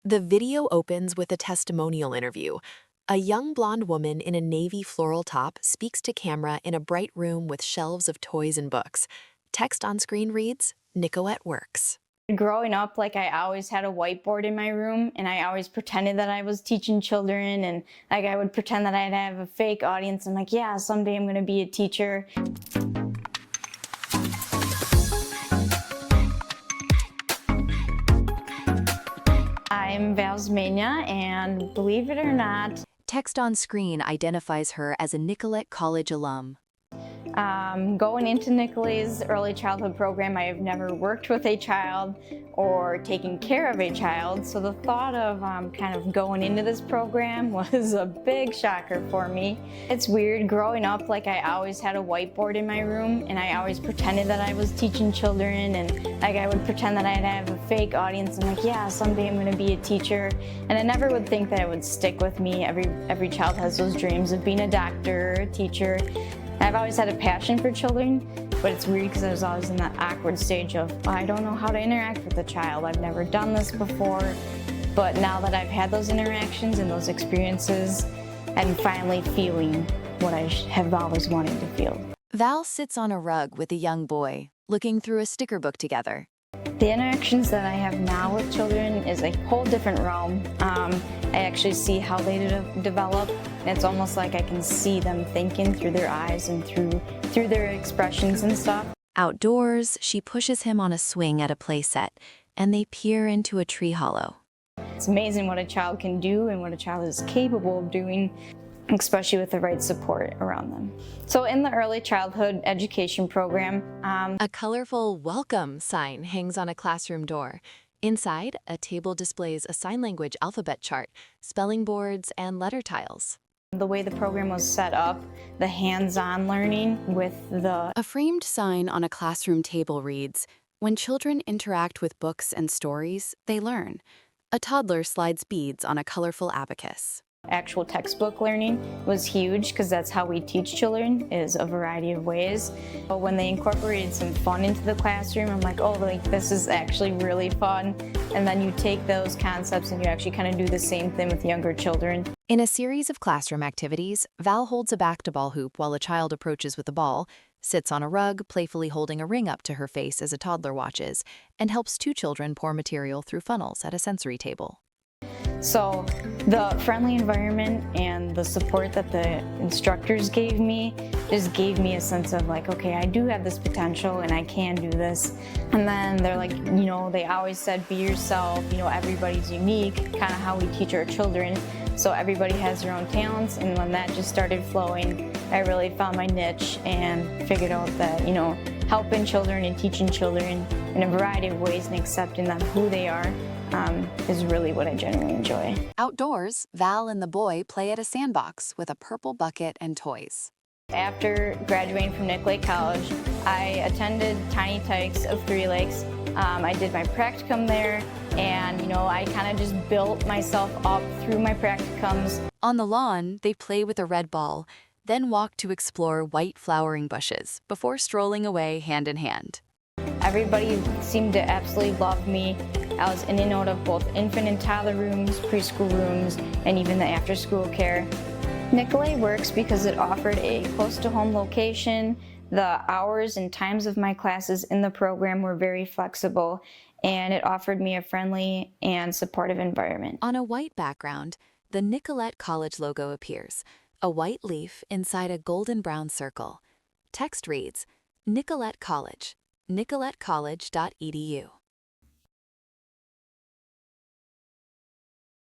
The video opens with a testimonial interview. A young blonde woman in a navy floral top speaks to camera in a bright room with shelves of toys and books. Text on screen reads, Nicolette Works. Growing up, I always had a whiteboard in my room, and I always pretended that I was teaching children, and I would pretend that I'd have a fake audience. I'm like, yeah, someday I'm going to be a teacher. I'm Val Zmenia, and believe it or not, Text on screen identifies her as a Nicolette College alum. going into Nicolet's early childhood program, I have never worked with a child or taken care of a child, so the thought of kind of going into this program was a big shocker for me. It's weird growing up, I always had a whiteboard in my room, and I always pretended that I was teaching children, and I would pretend that I'd have a fake audience. I'm like, yeah, someday I'm going to be a teacher, and I never would think that it would stick with me. Every child has those dreams of being a doctor, a teacher. I've always had a passion for children, but it's weird because I was always in that awkward stage of, I don't know how to interact with a child. I've never done this before, but now that I've had those interactions and those experiences, I'm finally feeling what I have always wanted to feel. Val sits on a rug with a young boy, looking through a sticker book together. The interactions that I have now with children is a whole different realm. I actually see how they develop, and it's almost like I can see them thinking through their eyes and through their expressions and stuff. Outdoors, she pushes him on a swing at a playset, and they peer into a tree hollow. It's amazing what a child can do and what a child is capable of doing, especially with the right support around them. So in the early childhood education program, A colorful welcome sign hangs on a classroom door. Inside, a table displays a sign language alphabet chart, spelling boards, and letter tiles. the way the program was set up, the hands-on learning with the A framed sign on a classroom table reads, "When children interact with books and stories, they learn." A toddler slides beads on a colorful abacus. actual textbook learning was huge because that's how we teach children, is a variety of ways. But when they incorporated some fun into the classroom, I'm like, oh, this is actually really fun. And then you take those concepts and you actually kind of do the same thing with younger children. In a series of classroom activities, Val holds a back-to-ball hoop while a child approaches with a ball, sits on a rug, playfully holding a ring up to her face as a toddler watches, and helps two children pour material through funnels at a sensory table. So the friendly environment and the support that the instructors gave me just gave me a sense of okay, I do have this potential and I can do this. And then they're like, they always said, be yourself, everybody's unique, kind of how we teach our children. So everybody has their own talents, and when that just started flowing, I really found my niche and figured out that, helping children and teaching children in a variety of ways and accepting them who they are is really what I genuinely enjoy. Outdoors, Val and the boy play at a sandbox with a purple bucket and toys. After graduating from Nicolette College, I attended Tiny Tykes of Three Lakes. I did my practicum there, and I kind of just built myself up through my practicums. On the lawn, they play with a red ball, then walk to explore white flowering bushes before strolling away hand in hand. Everybody seemed to absolutely love me. I was in and out of both infant and toddler rooms, preschool rooms, and even the after-school care. Nicolette Works because it offered a close-to-home location. The hours and times of my classes in the program were very flexible, and it offered me a friendly and supportive environment. On a white background, the Nicolette College logo appears, a white leaf inside a golden brown circle. Text reads, Nicolette College, nicolettecollege.edu.